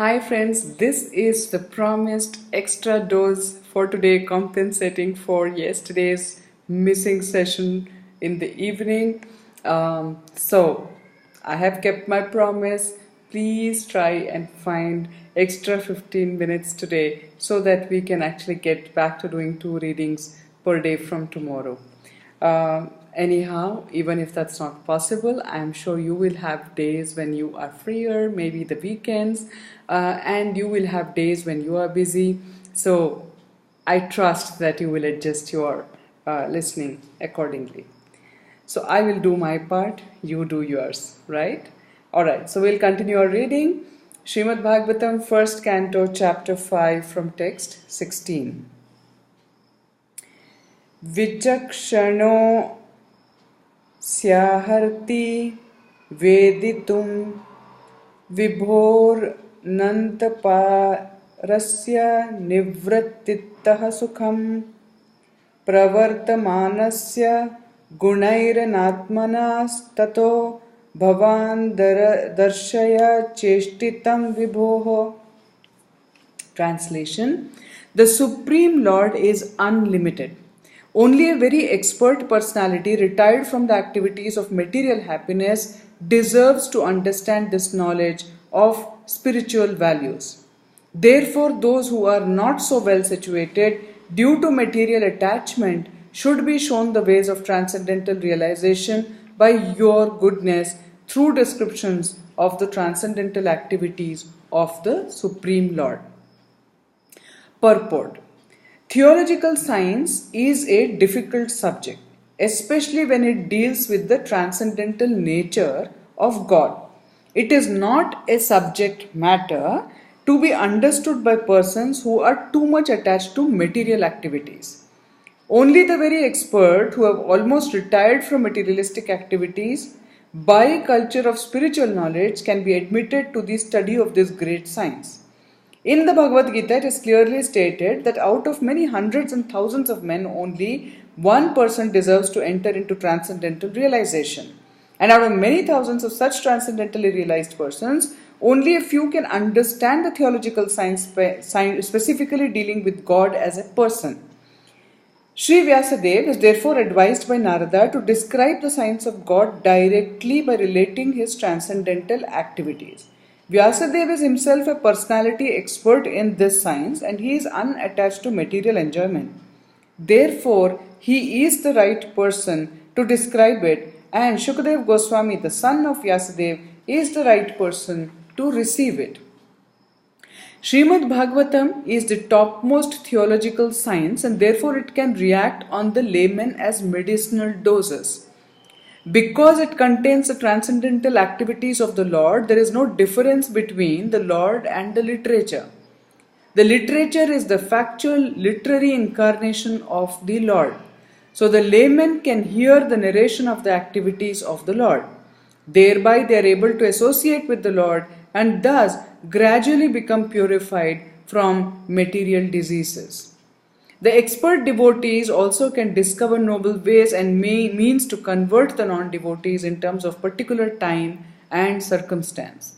Hi friends, this is the promised extra dose for today, compensating for yesterday's missing session in the evening. So I have kept my promise. Please try and find extra 15 minutes today so that we can actually get back to doing 2 readings per day from tomorrow. Anyhow, even if that's not possible, I'm sure you will have days when you are freer, maybe the weekends, and you will have days when you are busy. So I trust that you will adjust your listening accordingly. So I will do my part, you do yours, right? Alright, so we'll continue our reading. Srimad Bhagavatam, first Canto, chapter 5 from text 16. Vichakshano स्याहर्ति वेदितुं विभोर्नन्तपारस्य निवृत्तितः सुखं प्रवर्तमानस्य गुणैरनात्मनास्ततो भवान् दर्शय चेष्टितं विभोः. Translation: The Supreme Lord is unlimited. Only a very expert personality retired from the activities of material happiness deserves to understand this knowledge of spiritual values. Therefore, those who are not so well situated due to material attachment should be shown the ways of transcendental realization by your goodness through descriptions of the transcendental activities of the Supreme Lord. Purport: Theological science is a difficult subject, especially when it deals with the transcendental nature of God. It is not a subject matter to be understood by persons who are too much attached to material activities. Only the very expert who have almost retired from materialistic activities by culture of spiritual knowledge can be admitted to the study of this great science. In the Bhagavad Gita, it is clearly stated that out of many hundreds and thousands of men, only one person deserves to enter into transcendental realization. And out of many thousands of such transcendentally realized persons, only a few can understand the theological science specifically dealing with God as a person. Sri Vyasadeva is therefore advised by Narada to describe the science of God directly by relating his transcendental activities. Vyasadeva is himself a personality expert in this science and he is unattached to material enjoyment. Therefore, he is the right person to describe it, and Shukadeva Goswami, the son of Vyasadeva, is the right person to receive it. Srimad Bhagavatam is the topmost theological science and therefore it can react on the layman as medicinal doses. Because it contains the transcendental activities of the Lord, there is no difference between the Lord and the literature. The literature is the factual literary incarnation of the Lord. So the layman can hear the narration of the activities of the Lord. Thereby they are able to associate with the Lord and thus gradually become purified from material diseases. The expert devotees also can discover noble ways and means to convert the non-devotees in terms of particular time and circumstance.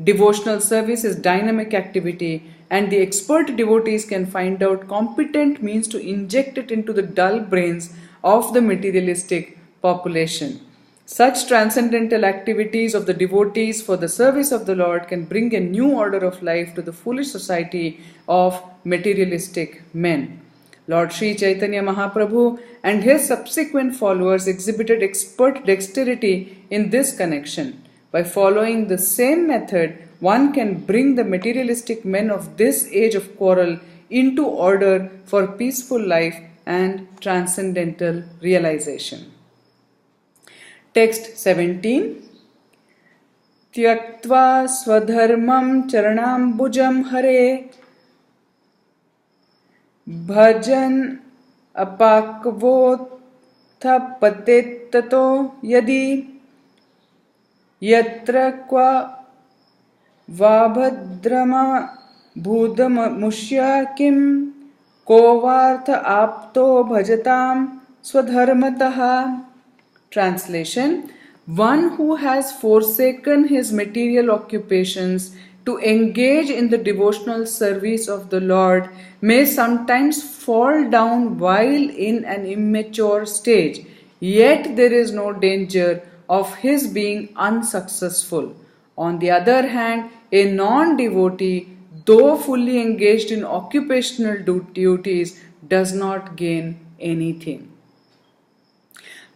Devotional service is dynamic activity and the expert devotees can find out competent means to inject it into the dull brains of the materialistic population. Such transcendental activities of the devotees for the service of the Lord can bring a new order of life to the foolish society of materialistic men. Lord Sri Chaitanya Mahaprabhu and his subsequent followers exhibited expert dexterity in this connection. By following the same method, one can bring the materialistic men of this age of quarrel into order for peaceful life and transcendental realization. Text 17. Tyaktva swadharmam charanambujam hare bhajan apakvotha patettato yadi yatra kwa vabhadrama bhudamushya kim kovartha apto bhajatam swadharmataha. Translation: One who has forsaken his material occupations to engage in the devotional service of the Lord may sometimes fall down while in an immature stage, yet there is no danger of his being unsuccessful. On the other hand, a non-devotee, though fully engaged in occupational duties, does not gain anything.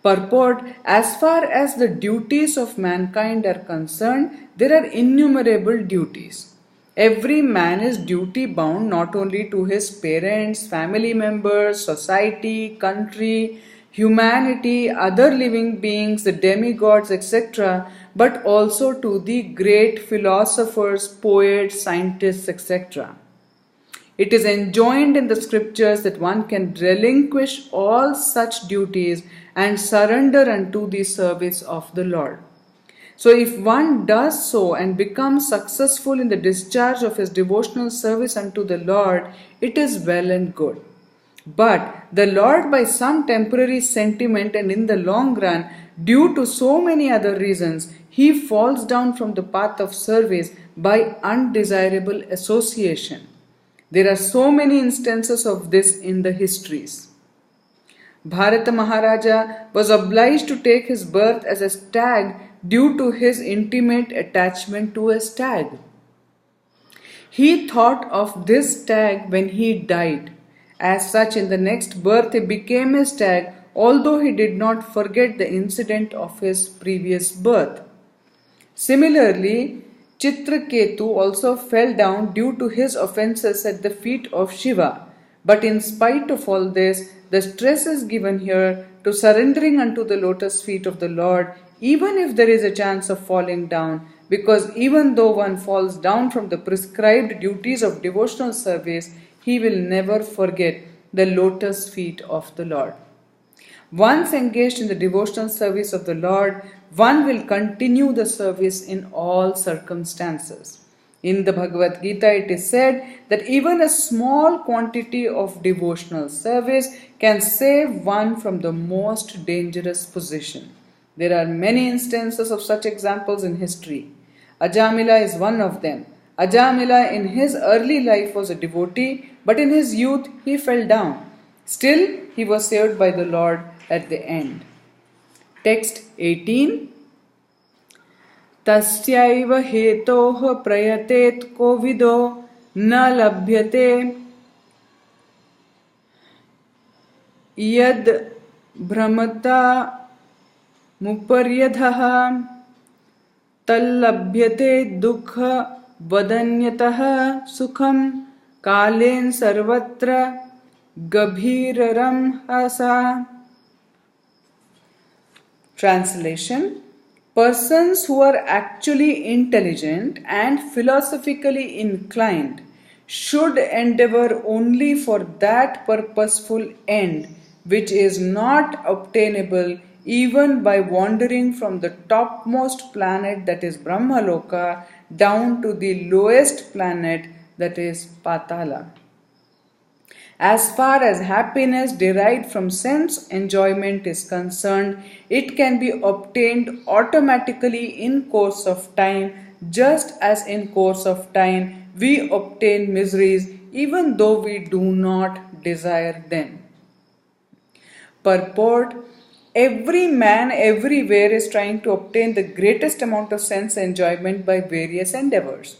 Purport: as far as the duties of mankind are concerned, there are innumerable duties. Every man is duty bound not only to his parents, family members, society, country, humanity, other living beings, the demigods, etc., but also to the great philosophers, poets, scientists, etc. It is enjoined in the scriptures that one can relinquish all such duties and surrender unto the service of the Lord. So, if one does so and becomes successful in the discharge of his devotional service unto the Lord, it is well and good. But the Lord, by some temporary sentiment and in the long run, due to so many other reasons, he falls down from the path of service by undesirable association. There are so many instances of this in the histories. Bharata Maharaja was obliged to take his birth as a stag due to his intimate attachment to a stag. He thought of this stag when he died. As such, in the next birth he became a stag, although he did not forget the incident of his previous birth. Similarly, Chitraketu also fell down due to his offences at the feet of Shiva. But in spite of all this, the stress is given here to surrendering unto the lotus feet of the Lord, even if there is a chance of falling down, because even though one falls down from the prescribed duties of devotional service, he will never forget the lotus feet of the Lord. Once engaged in the devotional service of the Lord, one will continue the service in all circumstances. In the Bhagavad Gita, it is said that even a small quantity of devotional service can save one from the most dangerous position. There are many instances of such examples in history. Ajamila is one of them. Ajamila in his early life was a devotee, but in his youth he fell down. Still, he was saved by the Lord at the end. Text 18. Tasyaiva hetoh prayatet kovido na labhyate yad brahmata muparyadhaha tallabhyate dukha vadanyatah sukham kalen sarvatra gabhiraram hasa. Translation: persons who are actually intelligent and philosophically inclined should endeavor only for that purposeful end which is not obtainable even by wandering from the topmost planet, that is Brahmaloka, down to the lowest planet, that is Patala. As far as happiness derived from sense enjoyment is concerned, it can be obtained automatically in course of time, just as in course of time we obtain miseries even though we do not desire them. Purport: every man everywhere is trying to obtain the greatest amount of sense enjoyment by various endeavors.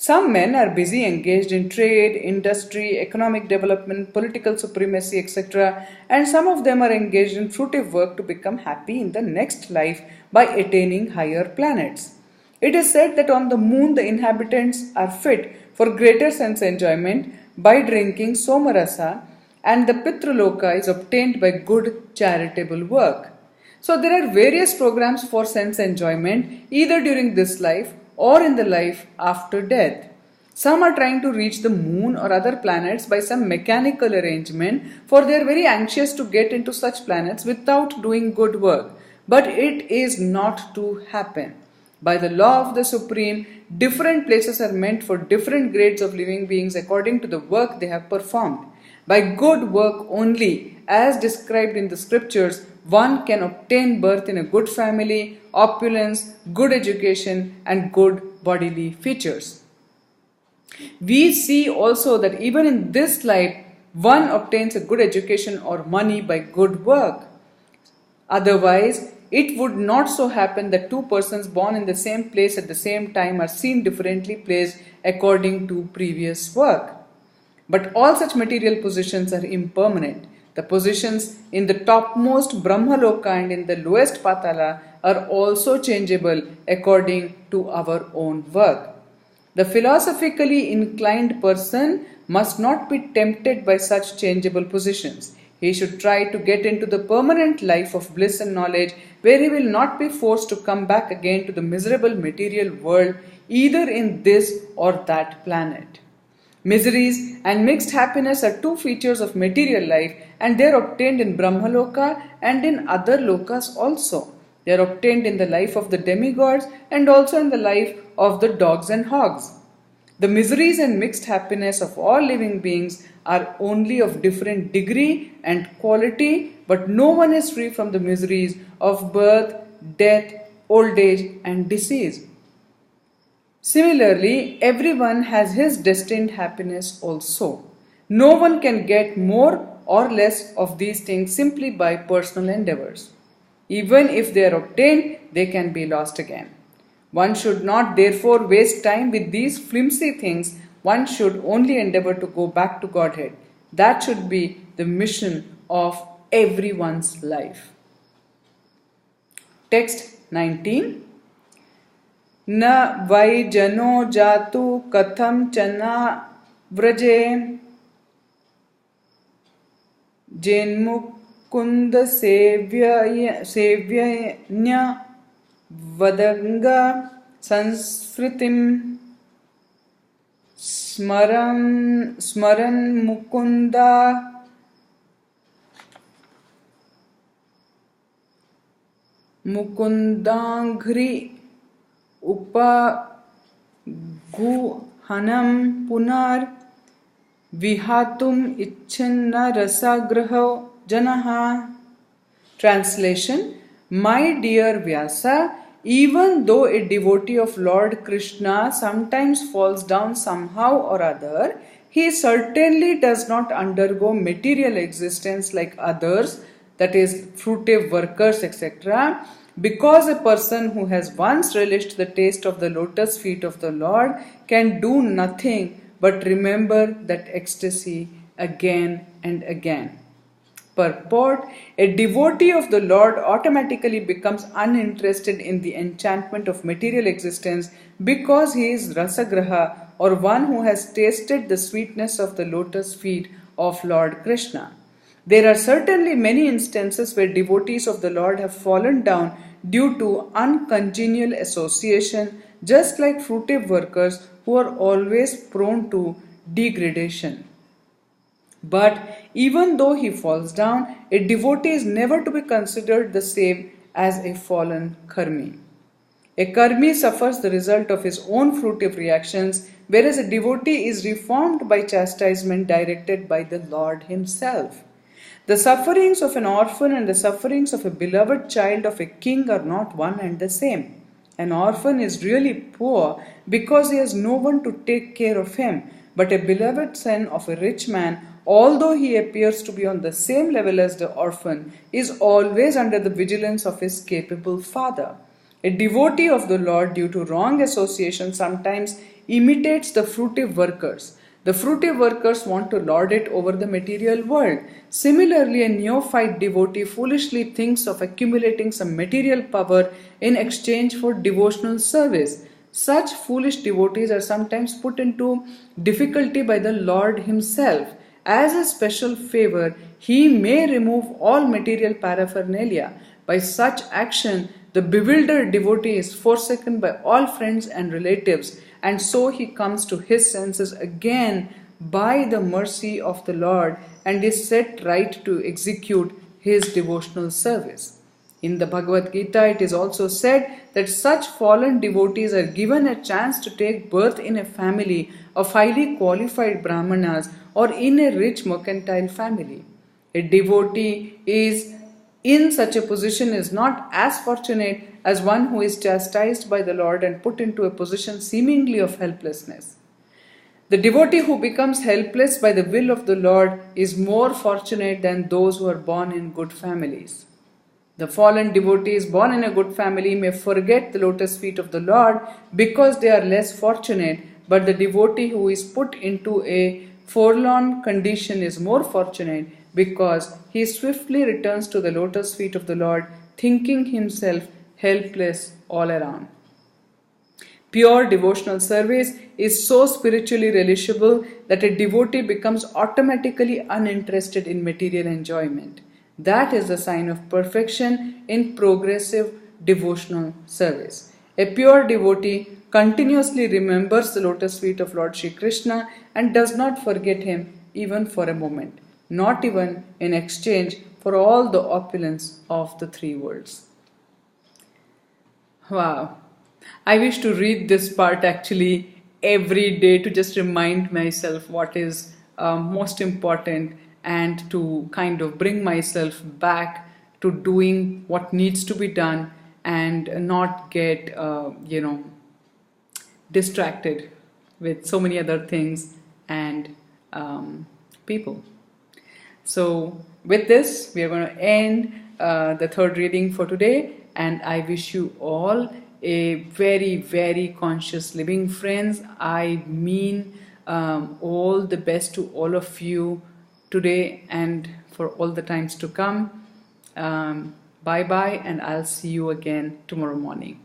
Some men are busy engaged in trade, industry, economic development, political supremacy, etc. And some of them are engaged in fruitive work to become happy in the next life by attaining higher planets. It is said that on the moon the inhabitants are fit for greater sense enjoyment by drinking somarasa, and the Pitraloka is obtained by good charitable work. So there are various programs for sense enjoyment either during this life or in the life after death. Some are trying to reach the moon or other planets by some mechanical arrangement, for they are very anxious to get into such planets without doing good work. But it is not to happen. By the law of the Supreme, different places are meant for different grades of living beings according to the work they have performed. By good work only, as described in the scriptures, one can obtain birth in a good family, opulence, good education, and good bodily features. We see also that even in this life, one obtains a good education or money by good work. Otherwise, it would not so happen that two persons born in the same place at the same time are seen differently placed according to previous work. But all such material positions are impermanent. The positions in the topmost Brahmaloka and in the lowest Patala are also changeable according to our own work. The philosophically inclined person must not be tempted by such changeable positions. He should try to get into the permanent life of bliss and knowledge, where he will not be forced to come back again to the miserable material world, either in this or that planet. Miseries and mixed happiness are two features of material life, and they are obtained in Brahmaloka and in other lokas also. They are obtained in the life of the demigods and also in the life of the dogs and hogs. The miseries and mixed happiness of all living beings are only of different degree and quality, but no one is free from the miseries of birth, death, old age, and disease. Similarly, everyone has his destined happiness also. No one can get more or less of these things simply by personal endeavors. Even if they are obtained, they can be lost again. One should not therefore waste time with these flimsy things. One should only endeavor to go back to Godhead. That should be the mission of everyone's life. Text 19. न वै जनो जातु कथं चना व्रजे जेन्मुकुन्द सेव्यन्य वदंग संस्कृतिं स्मरन् मुकुन्दा मुकुन्दाघ्रि उपगुहनं पुनर् विहातुम् इच्छन्न रसाग्रहो जनः. Translation. My dear Vyasa, even though a devotee of Lord Krishna sometimes falls down somehow or other, he certainly does not undergo material existence like others, that is, fruitive workers, etc. Because a person who has once relished the taste of the lotus feet of the Lord can do nothing but remember that ecstasy again and again. Purport: a devotee of the Lord automatically becomes uninterested in the enchantment of material existence because he is rasagraha, or one who has tasted the sweetness of the lotus feet of Lord Krishna. There are certainly many instances where devotees of the Lord have fallen down due to uncongenial association, just like fruitive workers who are always prone to degradation. But even though he falls down, a devotee is never to be considered the same as a fallen karmi. A karmi suffers the result of his own fruitive reactions, whereas a devotee is reformed by chastisement directed by the Lord himself. The sufferings of an orphan and the sufferings of a beloved child of a king are not one and the same. An orphan is really poor because he has no one to take care of him, but a beloved son of a rich man, although he appears to be on the same level as the orphan, is always under the vigilance of his capable father. A devotee of the Lord, due to wrong association, sometimes imitates the fruitive workers. The fruitive workers want to lord it over the material world. Similarly, a neophyte devotee foolishly thinks of accumulating some material power in exchange for devotional service. Such foolish devotees are sometimes put into difficulty by the Lord himself. As a special favor, he may remove all material paraphernalia. By such action, the bewildered devotee is forsaken by all friends and relatives, and so he comes to his senses again by the mercy of the Lord and is set right to execute his devotional service. In the Bhagavad Gita, it is also said that such fallen devotees are given a chance to take birth in a family of highly qualified brahmanas or in a rich mercantile family. A devotee is in such a position is not as fortunate as one who is chastised by the Lord and put into a position seemingly of helplessness. The devotee who becomes helpless by the will of the Lord is more fortunate than those who are born in good families. The fallen devotees born in a good family may forget the lotus feet of the Lord because they are less fortunate, but the devotee who is put into a forlorn condition is more fortunate because he swiftly returns to the lotus feet of the Lord, thinking himself helpless all around. Pure devotional service is so spiritually relishable that a devotee becomes automatically uninterested in material enjoyment. That is the sign of perfection in progressive devotional service. A pure devotee continuously remembers the lotus feet of Lord Shri Krishna and does not forget him even for a moment, not even in exchange for all the opulence of the three worlds. Wow. I wish to read this part actually every day to just remind myself what is most important and to kind of bring myself back to doing what needs to be done and not get, distracted with so many other things and people. So, with this, we are going to end the third reading for today, and I wish you all a very, very conscious living, friends. I mean, all the best to all of you today and for all the times to come. Bye bye, and I'll see you again tomorrow morning.